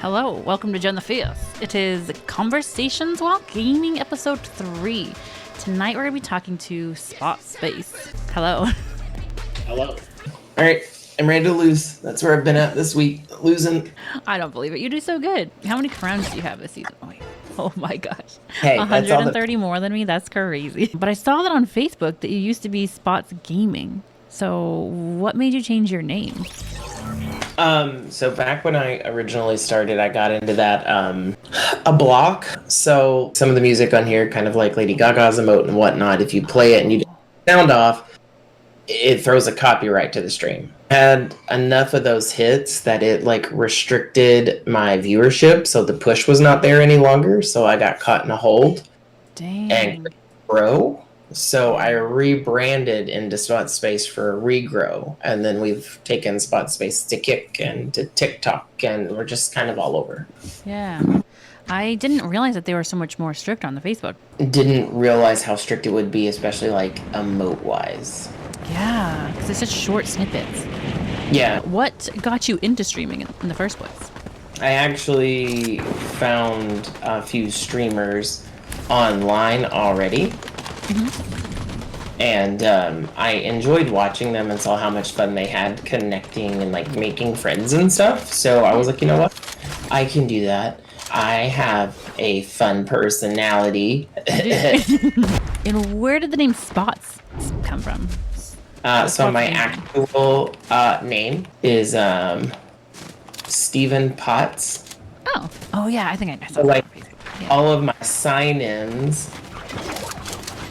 Hello, welcome to Jen the Fifth. It is Conversations While Gaming episode 3. Tonight we're going to be talking to SpottsSpace. Hello. Hello. All right, I'm ready to lose. That's where I've been at this week, losing. I don't believe it. You do so good. How many crowns do you have this season? Oh my gosh. Hey, 130 more than me? That's crazy. But I saw that on Facebook that you used to be Spots Gaming. So what made you change your name? So back when I originally started, I got into that, a block. So some of the music on here, kind of like Lady Gaga's emote and whatnot, if you play it and you sound off, it throws a copyright to the stream. I had enough of those hits that it like restricted my viewership, so the push was not there any longer. So I got caught in a hold. Dang. And grow. So I rebranded into SpottsSpace for Regrow, and then we've taken SpottsSpace to Kick and to TikTok, and we're just kind of all over. Yeah. I didn't realize that they were so much more strict on the Facebook. Didn't realize how strict it would be, especially like emote-wise. Yeah, because it's such short snippets. Yeah. What got you into streaming in the first place? I actually found a few streamers online already. Mm-hmm. And I enjoyed watching them and saw how much fun they had connecting and like making friends and stuff. So I was like, you know what? I can do that. I have a fun personality. And where did the name Spots come from? So my actual name is Stephen Potts. Oh yeah, I think I saw so, like, yeah. All of my sign-ins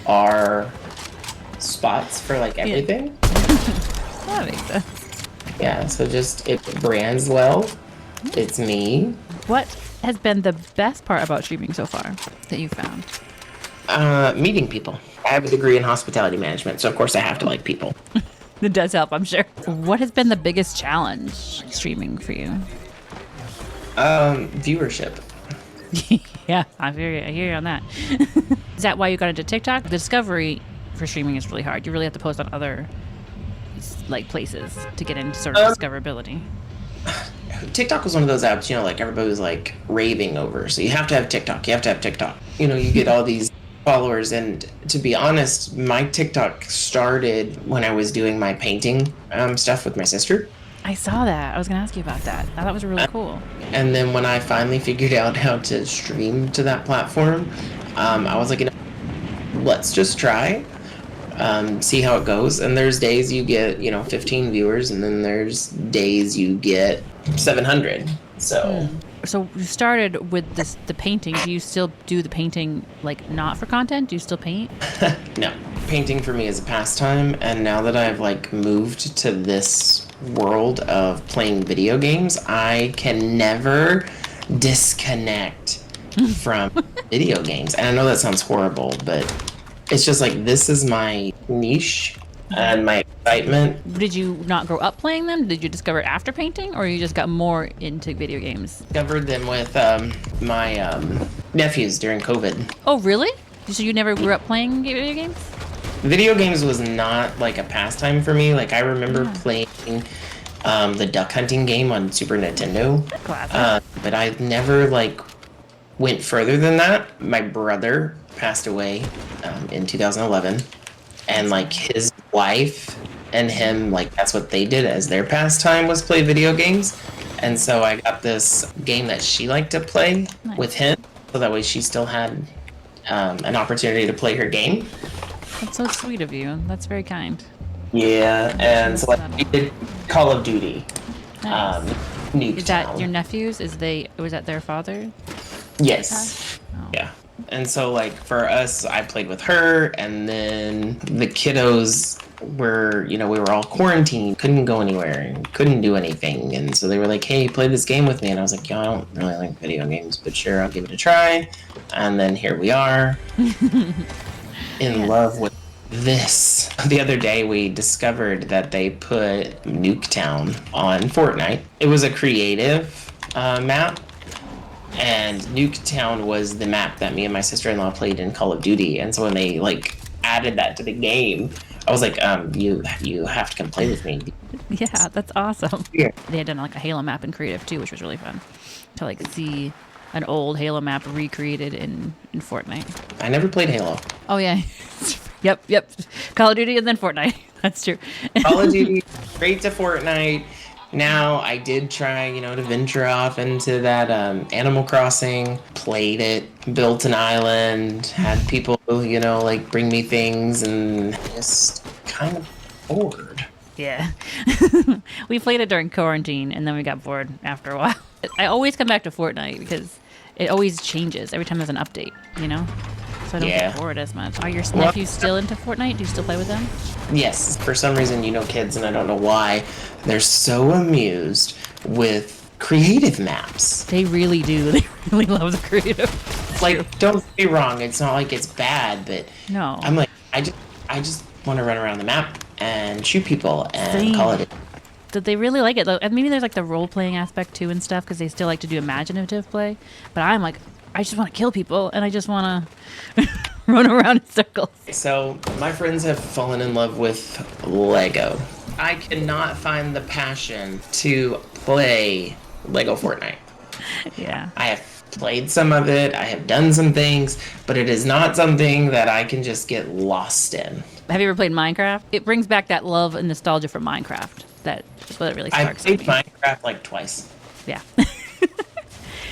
are spots for like everything. That makes sense. Yeah, so just it brands well. It's me. What has been the best part about streaming so far that you found? Meeting people. I have a degree in hospitality management, so of course I have to like people. It does help, I'm sure. What has been the biggest challenge streaming for you? Viewership. Yeah, I hear you on that. Is that why you got into TikTok? The discovery for streaming is really hard. You really have to post on other like places to get into sort of discoverability. TikTok was one of those apps, like everybody was like raving over. So you have to have TikTok. You have to have TikTok. You get all these followers, and to be honest, my TikTok started when I was doing my painting stuff with my sister. I saw that. I was going to ask you about that. I thought it was really cool. And then when I finally figured out how to stream to that platform, I was like, let's just try, see how it goes. And there's days you get, 15 viewers, and then there's days you get 700. So you started with the painting. Do you still do the painting, like, not for content? Do you still paint? No. Painting for me is a pastime, and now that I've, like, moved to this world of playing video games, I can never disconnect from video games. And I know that sounds horrible, but it's just like, this is my niche and my excitement. Did you not grow up playing them? Did you discover it after painting, or you just got more into video games? Discovered them with my nephews during COVID. Oh, really? So you never grew up playing video games? Video games was not like a pastime for me. Like, I remember playing the duck hunting game on Super Nintendo. But I never like went further than that. My brother passed away in 2011, and like his wife and him, like that's what they did as their pastime, was play video games. And so I got this game that she liked to play with him, so that way she still had an opportunity to play her game. That's so sweet of you. That's very kind. Yeah, and so like we did Call of Duty. Nice. Nuketown. Is that your nephews? Was that their father? Yes. Oh. Yeah. And so like for us, I played with her, and then the kiddos were, we were all quarantined, couldn't go anywhere and couldn't do anything. And so they were like, hey, play this game with me. And I was like, I don't really like video games, but sure, I'll give it a try. And then here we are. In love with this. The other day we discovered that they put Nuketown on FORTNITE. It was a creative map, and Nuketown was the map that me and my sister-in-law played in Call of Duty. And so when they like added that to the game, I was like, you have to come play with me. Yeah, that's awesome. Yeah. They had done like a Halo map in creative too, which was really fun to like see an old Halo map recreated in Fortnite. I never played Halo. Oh yeah, yep. Call of Duty and then Fortnite. That's true. Call of Duty, straight to Fortnite. Now I did try, to venture off into that Animal Crossing. Played it, built an island, had people, like bring me things, and just kind of bored. Yeah. We played it during quarantine and then we got bored after a while. I always come back to Fortnite because it always changes every time there's an update, So I don't get bored as much. Are your nephews still into Fortnite? Do you still play with them? Yes. For some reason, kids, and I don't know why, they're so amused with creative maps. They really do. They really love the creative. Like, don't get me wrong, it's not like it's bad, but no. I'm like, I just want to run around the map and shoot people and Same. call it. Did they really like it though? And maybe there's like the role-playing aspect too and stuff because they still like to do imaginative play. But I'm like, I just want to kill people and I just want to run around in circles. So my friends have fallen in love with Lego. I cannot find the passion to play Lego Fortnite. Yeah. I have played some of it, I have done some things, but it is not something that I can just get lost in. Have you ever played Minecraft? It brings back that love and nostalgia for Minecraft. That's what it really sparks. I've played Minecraft like twice. Yeah.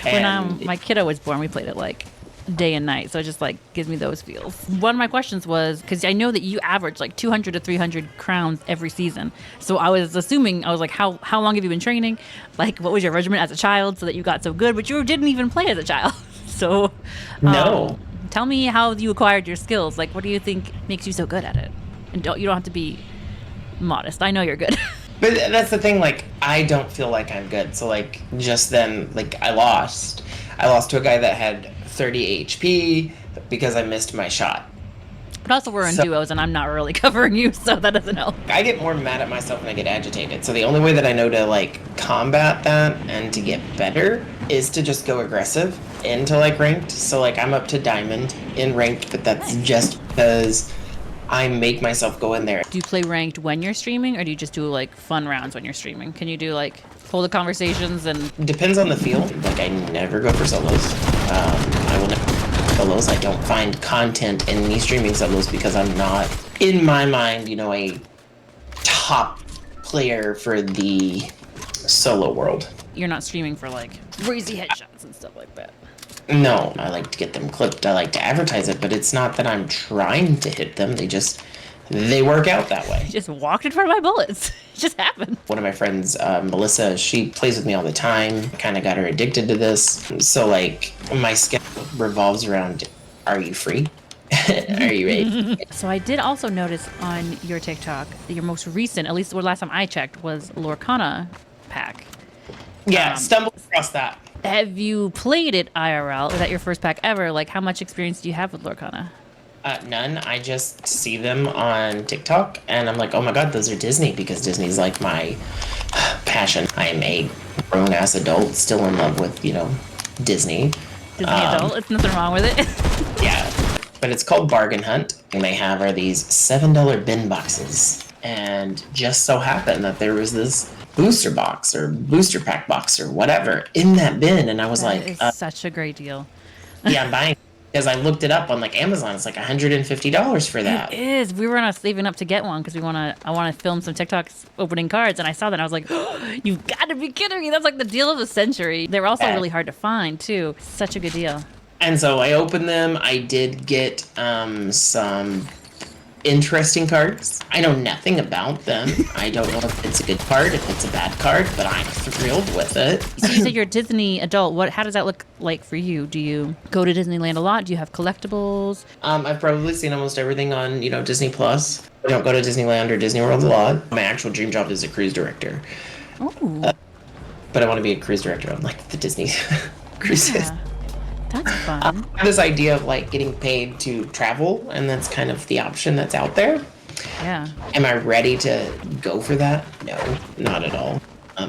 When my kiddo was born, we played it like day and night, so it just like gives me those feels. One of my questions was because I know that you average like 200 to 300 crowns every season, so I was like, how long have you been training? Like, what was your regimen as a child so that you got so good? But you didn't even play as a child, so no. Tell me how you acquired your skills. Like, what do you think makes you so good at it? And you don't have to be modest. I know you're good. But that's the thing, like, I don't feel like I'm good. So, like, just then, like, I lost to a guy that had 30 HP because I missed my shot. But also we're in duos and I'm not really covering you, so that doesn't help. I get more mad at myself when I get agitated. So the only way that I know to, like, combat that and to get better is to just go aggressive into, like, ranked. So, like, I'm up to diamond in ranked, but that's just because I make myself go in there. Do you play ranked when you're streaming, or do you just do like fun rounds when you're streaming? Can you do like hold the conversations and? Depends on the field. Like, I never go for solos. I will never go for solos. I don't find content in me streaming solos because I'm not, in my mind, a top player for the solo world. You're not streaming for like crazy headshots and stuff like that. No, I like to get them clipped. I like to advertise it, but it's not that I'm trying to hit them. They work out that way. You just walked in front of my bullets. It just happened. One of my friends, Melissa, she plays with me all the time. Kind of got her addicted to this. So, like, my schedule revolves around, are you free? Are you ready? So I did also notice on your TikTok, your most recent, at least the last time I checked, was Lorcana pack. Yeah, stumbled across that. Have you played it IRL? Is that your first pack ever? Like, how much experience do you have with Lorcana? None. I just see them on TikTok, and I'm like, oh my god, those are Disney, because Disney's like my passion. I am a grown-ass adult, still in love with, Disney. Disney adult? It's nothing wrong with it. Yeah. But it's called Bargain Hunt, and they are these $7 bin boxes. And just so happened that there was this booster box or booster pack box or whatever in that bin, and I was that like, is such a great deal. Yeah, I'm buying it because I looked it up on like Amazon. It's like $150 for that. It is. We were saving up to get one because I want to film some TikToks opening cards, and I saw that and I was like, oh, you've got to be kidding me! That's like the deal of the century. They were also really hard to find too. Such a good deal. And so I opened them. I did get some interesting cards. I know nothing about them. I don't know if it's a good card, if it's a bad card, but I'm thrilled with it. So you said you're a Disney adult. How does that look like for you? Do you go to Disneyland a lot? Do you have collectibles? I've probably seen almost everything on, Disney Plus. I don't go to Disneyland or Disney World a lot. My actual dream job is a cruise director. Oh. But I want to be a cruise director on like the Disney cruises. Yeah. That's fun. I have this idea of like getting paid to travel, and that's kind of the option that's out there. Yeah. Am I ready to go for that? No, not at all.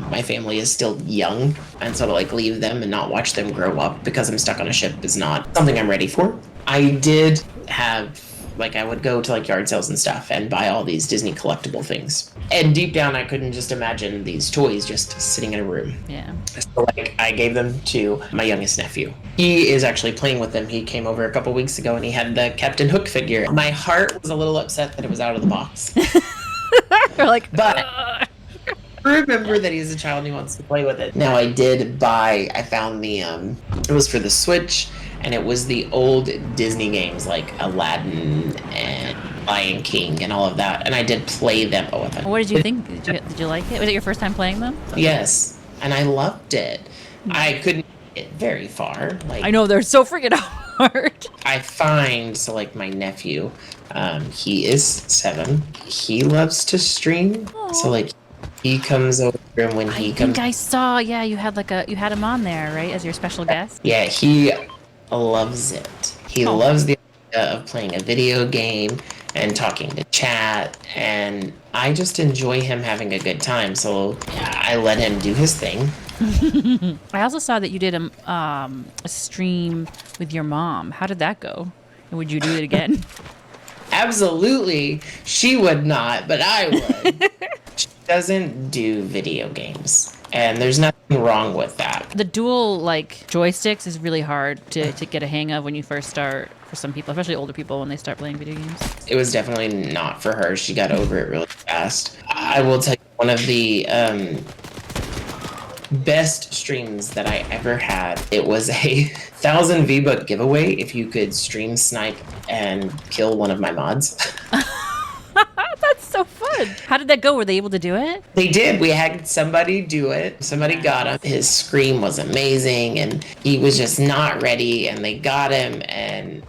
My family is still young, and so to like leave them and not watch them grow up because I'm stuck on a ship is not something I'm ready for. I did have Like I would go to like yard sales and stuff and buy all these Disney collectible things. And deep down, I couldn't just imagine these toys just sitting in a room. Yeah. So like I gave them to my youngest nephew. He is actually playing with them. He came over a couple weeks ago and he had the Captain Hook figure. My heart was a little upset that it was out of the box. You're like, But ugh. remember that he's a child and he wants to play with it. Now I found the it was for the Switch, and it was the old Disney games like Aladdin and Lion King and all of that, and I did play them with him. What did you think? Did you like it? Was it your first time playing them? Yes, and I loved it. I couldn't get very far. Like I know they're so freaking hard. I find like my nephew, he is 7. He loves to stream, so like he comes over, and when he I comes, think I saw. Yeah, you had him on there, right, as your special guest. yeah, he loves it. He loves the idea of playing a video game and talking to chat, and I just enjoy him having a good time. So I let him do his thing. I also saw that you did a stream with your mom. How did that go? And would you do it again? Absolutely, she would not, but I would. She doesn't do video games, and there's nothing wrong with that. The dual joysticks is really hard to get a hang of when you first start, for some people, especially older people, when they start playing video games. It was definitely not for her. She got over it really fast. I will tell you, one of the best streams that I ever had, it was a 1,000 V-Buck giveaway if you could stream snipe and kill one of my mods. That's so fun. How did that go? Were they able to do it? They did. We had somebody do it. Somebody got him. His scream was amazing, and he was just not ready, and they got him, and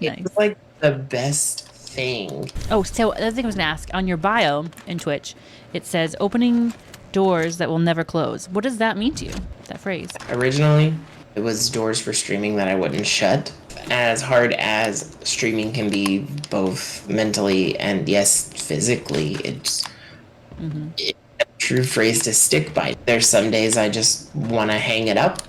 it was like the best thing. Oh, so the other thing I was going to ask, on your bio in Twitch, it says opening doors that will never close. What does that mean to you, that phrase? Originally, it was doors for streaming that I wouldn't shut. As hard as streaming can be, both mentally and yes, physically, it's a true phrase to stick by. There's some days I just want to hang it up,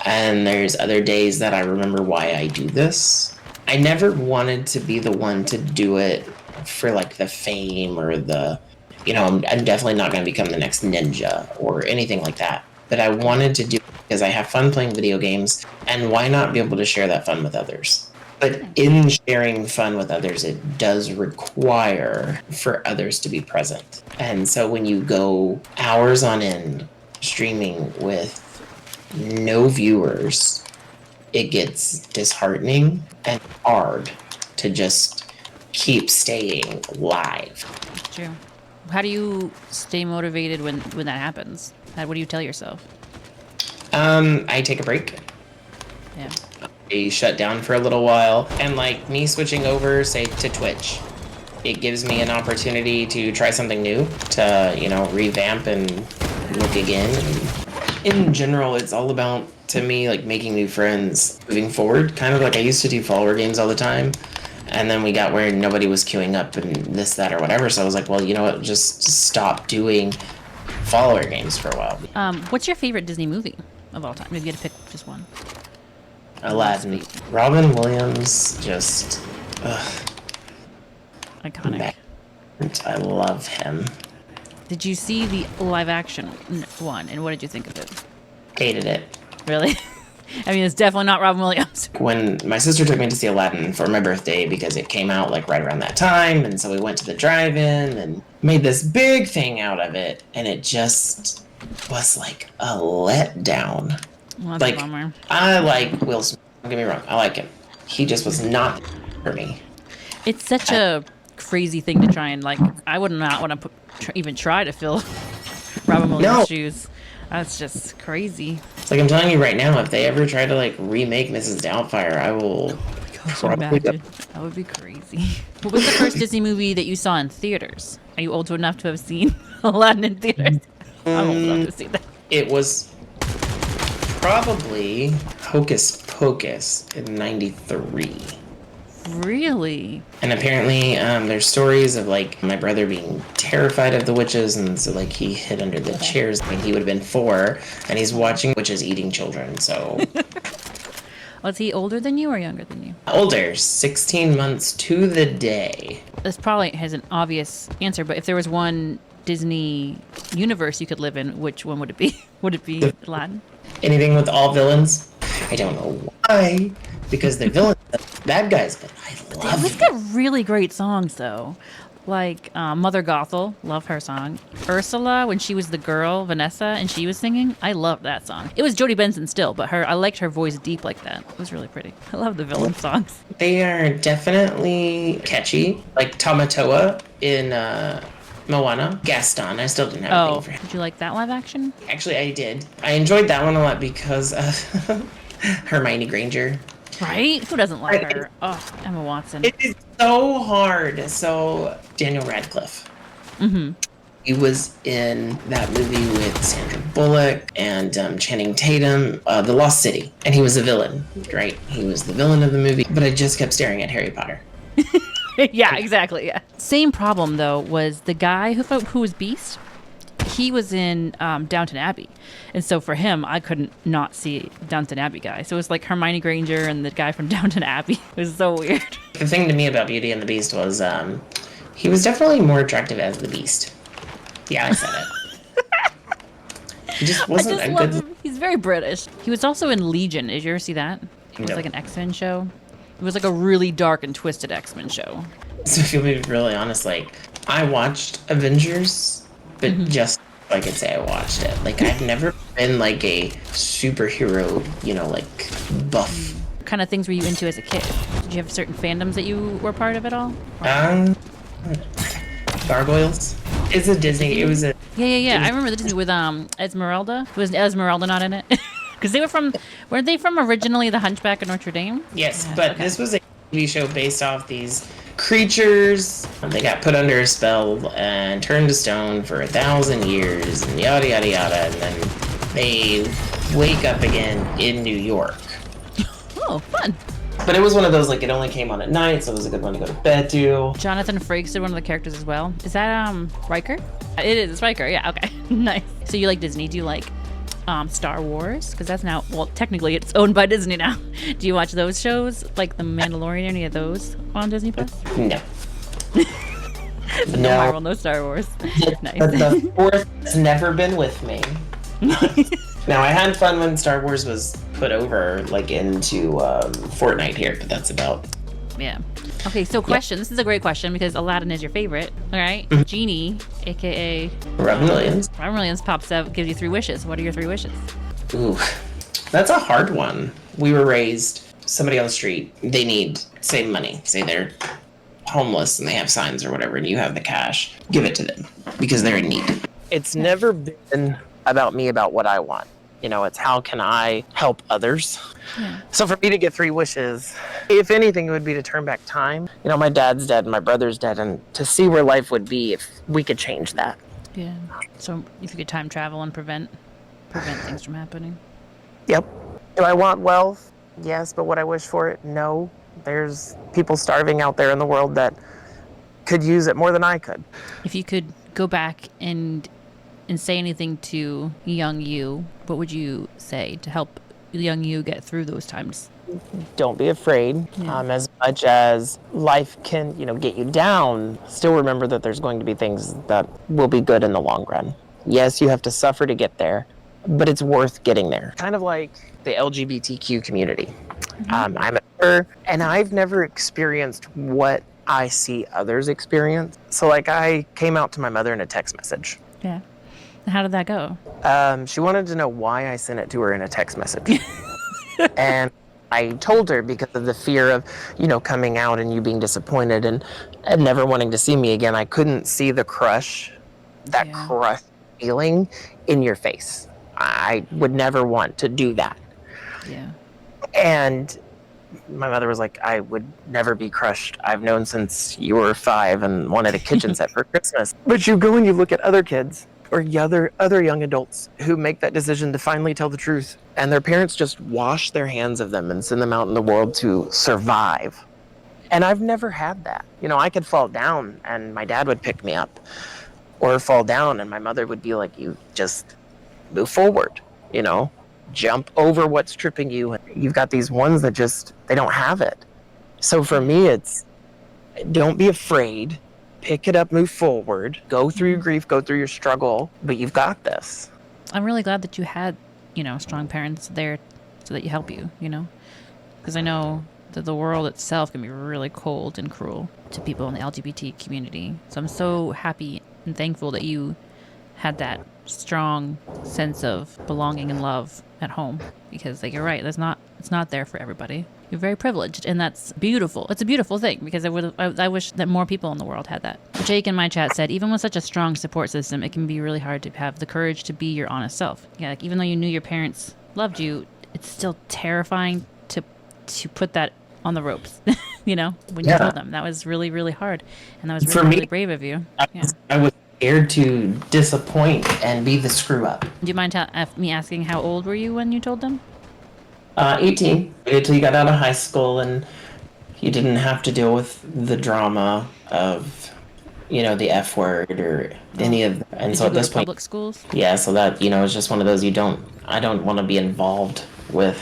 and there's other days that I remember why I do this. I never wanted to be the one to do it for like the fame or the, I'm definitely not going to become the next ninja or anything like that. But I wanted to do it because I have fun playing video games, and why not be able to share that fun with others? But in sharing fun with others, it does require for others to be present. And so when you go hours on end streaming with no viewers, it gets disheartening and hard to just keep staying live. True. How do you stay motivated when that happens? What do you tell yourself? I take a break. Yeah. I shut down for a little while, and like me switching over, say, to Twitch, it gives me an opportunity to try something new, to revamp and look again. In general, it's all about, to me, like making new friends moving forward. Kind of like I used to do follower games all the time, and then we got where nobody was queuing up and this, that, or whatever. So I was like, well, you know what? Just stop doing follower games for a while. What's your favorite Disney movie of all time? If you had to pick just one. Aladdin. Robin Williams, just Iconic. I love him. Did you see the live action one, and what did you think of it? Hated it. Really? I mean, it's definitely not Robin Williams. When my sister took me to see Aladdin for my birthday, because it came out like right around that time, and so we went to the drive-in and made this big thing out of it, and it just was like a letdown. Well, that's Like, a bummer. I like Will Smith, don't get me wrong, I like him. He just was not for me. It's such a crazy thing to try and I would not want to even try to fill Robin Williams' shoes. That's just crazy. It's like I'm telling you right now, if they ever try to remake Mrs. Doubtfire, I will. Imagine. That would be crazy. What was the first Disney movie that you saw in theaters? Are you old enough to have seen Aladdin in theaters? I'm old enough to see that. It was probably Hocus Pocus in '93. Really? And apparently, there's stories of my brother being terrified of the witches, and so he hid under the chairs. I mean, he would have been 4, and he's watching witches eating children. So Was he older than you or younger than you? Older, 16 months to the day. This probably has an obvious answer, but if there was one Disney universe you could live in, which one would it be? Would it be Aladdin? Anything with all villains? I don't know why, because they're villains, bad guys, but I love It's them. got really great songs though. Like Mother Gothel, love her song. Ursula, when she was the girl, Vanessa, and she was singing, I loved that song. It was Jodie Benson still, but I liked her voice deep like that. It was really pretty. I love the villain songs. They are definitely catchy, like Tamatoa in Moana. Gaston, I still didn't have a thing for him. Did you like that live action? Actually, I did. I enjoyed that one a lot because of Hermione Granger. Right? Who doesn't like her? Oh, Emma Watson. It is so hard. So, Daniel Radcliffe. Mm-hmm. He was in that movie with Sandra Bullock and Channing Tatum, The Lost City. And he was a villain, right? He was the villain of the movie. But I just kept staring at Harry Potter. Yeah, exactly. Yeah. Same problem though was the guy who was Beast. He was in Downton Abbey, and so for him, I couldn't not see Downton Abbey guy. So it was like Hermione Granger and the guy from Downton Abbey. It was so weird. The thing to me about Beauty and the Beast was he was definitely more attractive as the Beast. Yeah, I said it. He just wasn't a good. Him. He's very British. He was also in Legion. Did you ever see that? It was No. like an X-Men show. It was like a really dark and twisted X-Men show. So if you'll be really honest, like I watched Avengers, but just so I could say I watched it. Like I've never been like a superhero, like buff. What kind of things were you into as a kid? Did you have certain fandoms that you were part of at all? Gargoyles. It's a Disney. It was a. Yeah. I remember the Disney with Esmeralda. Was Esmeralda not in it? Because weren't they from originally The Hunchback of Notre Dame? Yes, Yeah, but okay. this was a TV show based off these creatures. They got put under a spell and turned to stone for 1,000 years, and yada yada yada, and then they wake up again in New York. Oh, fun. But it was one of those, like, it only came on at night, so it was a good one to go to bed to. Jonathan Frakes did one of the characters as well. Is that Riker? It is. It's Riker. Yeah. Okay. Nice. So you like Disney? Do you like Star Wars? Because that's now, well, technically it's owned by Disney now. Do you watch those shows like The Mandalorian? Any of those on Disney Plus? No. No Marvel, no Star Wars. Nice. The fourth has never been with me. Now, I had fun when Star Wars was put over, like, into FORTNITE here, but that's about. Yeah. Okay, so question. This is a great question because Aladdin is your favorite. All right. Genie, aka Robin Williams. Robin Williams, pops up, gives you 3 wishes. What are your 3 wishes? Ooh, that's a hard one. We were raised, somebody on the street, they need, say, money. Say they're homeless and they have signs or whatever, and you have the cash. Give it to them because they're in need. It's never been about me, about what I want. It's how can I help others? Yeah. So for me to get 3 wishes, if anything, it would be to turn back time. My dad's dead and my brother's dead, and to see where life would be if we could change that. Yeah. So if you could time travel and prevent things from happening. Yep. Do I want wealth? Yes, but would I wish for it? No. There's people starving out there in the world that could use it more than I could. If you could go back and say anything to young you, what would you say to help young you get through those times? Don't be afraid. Yeah. As much as life can, get you down, still remember that there's going to be things that will be good in the long run. Yes, you have to suffer to get there, but it's worth getting there. Kind of like the LGBTQ community. I'm a member, and I've never experienced what I see others experience. So, like, I came out to my mother in a text message. Yeah. How did that go? She wanted to know why I sent it to her in a text message. And I told her because of the fear of, coming out and you being disappointed and never wanting to see me again. I couldn't see the crush, that crush feeling in your face. I would never want to do that. Yeah. And my mother was like, I would never be crushed. I've known since you were 5 and wanted a kitchen set for Christmas. But you go and you look at other kids or other young adults who make that decision to finally tell the truth, and their parents just wash their hands of them and send them out in the world to survive. And I've never had that. I could fall down and my dad would pick me up, or fall down and my mother would be like, you just move forward, jump over what's tripping you. You've got these ones that just, they don't have it. So for me, it's don't be afraid, pick it up, move forward, go through your grief, go through your struggle, but you've got this. I'm really glad that you had, strong parents there so that you help you, because I know that the world itself can be really cold and cruel to people in the LGBT community. So I'm so happy and thankful that you had that strong sense of belonging and love at home, because you're right, it's not there for everybody. You're very privileged, and that's beautiful. It's a beautiful thing, because I wish that more people in the world had that. Jake in my chat said, even with such a strong support system, it can be really hard to have the courage to be your honest self. Yeah, even though you knew your parents loved you, it's still terrifying to put that on the ropes, when you told them. That was really, really hard, and that was really, really brave of you. I was scared to disappoint and be the screw up. Do you mind me asking, how old were you when you told them? 18. Until you got out of high school and you didn't have to deal with the drama of, the F word or any of that. And so at this point, public schools? Yeah, so that, it's just one of those, I don't want to be involved with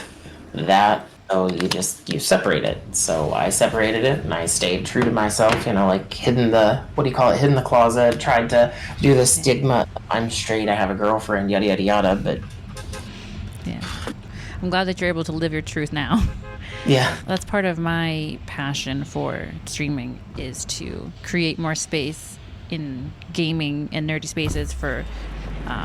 that. So you separate it. So I separated it and I stayed true to myself, hidden the closet, tried to do the stigma. I'm straight, I have a girlfriend, yada, yada, yada, but. Yeah. I'm glad that you're able to live your truth now. Yeah. That's part of my passion for streaming, is to create more space in gaming and nerdy spaces for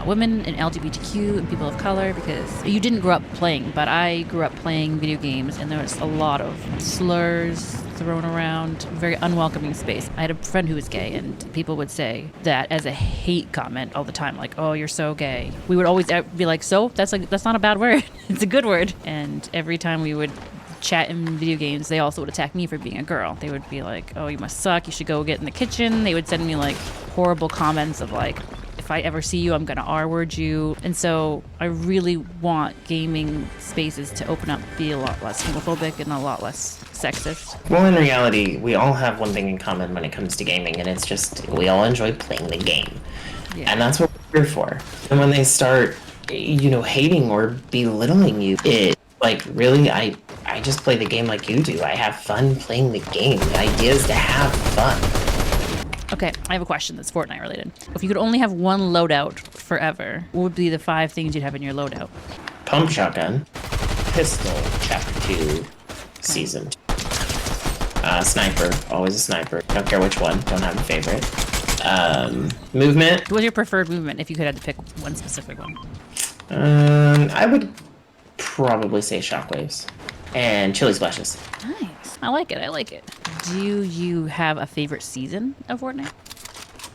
women and LGBTQ and people of color, because you didn't grow up playing, but I grew up playing video games, and there was a lot of slurs thrown around, very unwelcoming space. I had a friend who was gay, and people would say that as a hate comment all the time, like, oh, you're so gay. We would always be like, so? That's not a bad word. It's a good word. And every time we would chat in video games, they also would attack me for being a girl. They would be like, oh, you must suck, you should go get in the kitchen. They would send me horrible comments of if I ever see you, I'm gonna R-word you. And so I really want gaming spaces to open up, be a lot less homophobic and a lot less sexist. Well, in reality, we all have one thing in common when it comes to gaming, and it's just we all enjoy playing the game. Yeah. And that's what we're here for. And when they start, hating or belittling you, it really, I just play the game like you do. I have fun playing the game. The idea is to have fun. Okay, I have a question that's Fortnite related. If you could only have one loadout forever, what would be the 5 things you'd have in your loadout? Pump shotgun, pistol, chapter 2, season 2. Sniper, always a sniper. Don't care which one, don't have a favorite. Movement. What's your preferred movement if you could have to pick one specific one? I would probably say shockwaves and chili splashes. Nice. I like it. Do you have a favorite season of Fortnite?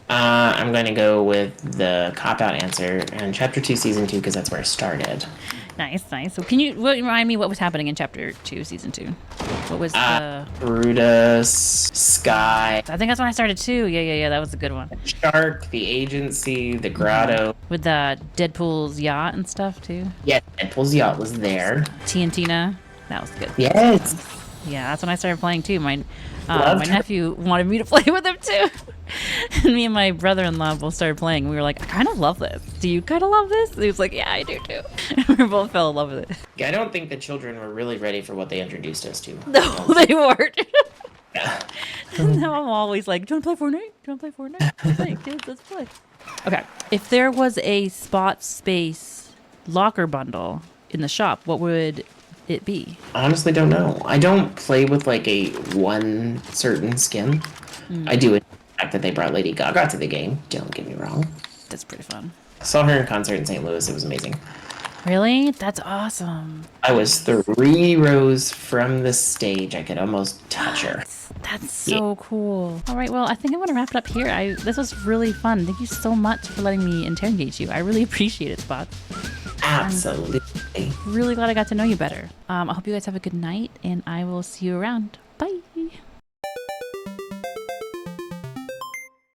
I'm going to go with the cop-out answer and Chapter 2, Season 2, because that's where I started. Nice. So can you remind me what was happening in Chapter 2, Season 2? What was Brutus, Sky. I think that's when I started too. Yeah, that was a good one. Shark, the Agency, the Grotto. With Deadpool's yacht and stuff too? Yeah, Deadpool's yacht was there. TNTina. That was good. Yes. Yeah, that's when I started playing too. My nephew wanted me to play with him too. And me and my brother-in-law both started playing. We were like, I kind of love this. Do you kind of love this? And he was like, yeah, I do too. We both fell in love with it. Yeah, I don't think the children were really ready for what they introduced us to. No, they weren't. Yeah. Now I'm always like, do you want to play Fortnite? Let's play, kids, let's play. Okay, if there was a SpottsSpace locker bundle in the shop, what would it be? I honestly don't know. I don't play with a one certain skin. I do it. The fact that they brought Lady Gaga to the game, don't get me wrong. That's pretty fun. Saw her in concert in St. Louis. It was amazing. Really? That's awesome. I was 3 rows from the stage. I could almost touch her. That's so cool. All right, well, I think I'm going to wrap it up here. This was really fun. Thank you so much for letting me interrogate you. I really appreciate it, Spot. Absolutely. I'm really glad I got to know you better. I hope you guys have a good night, and I will see you around.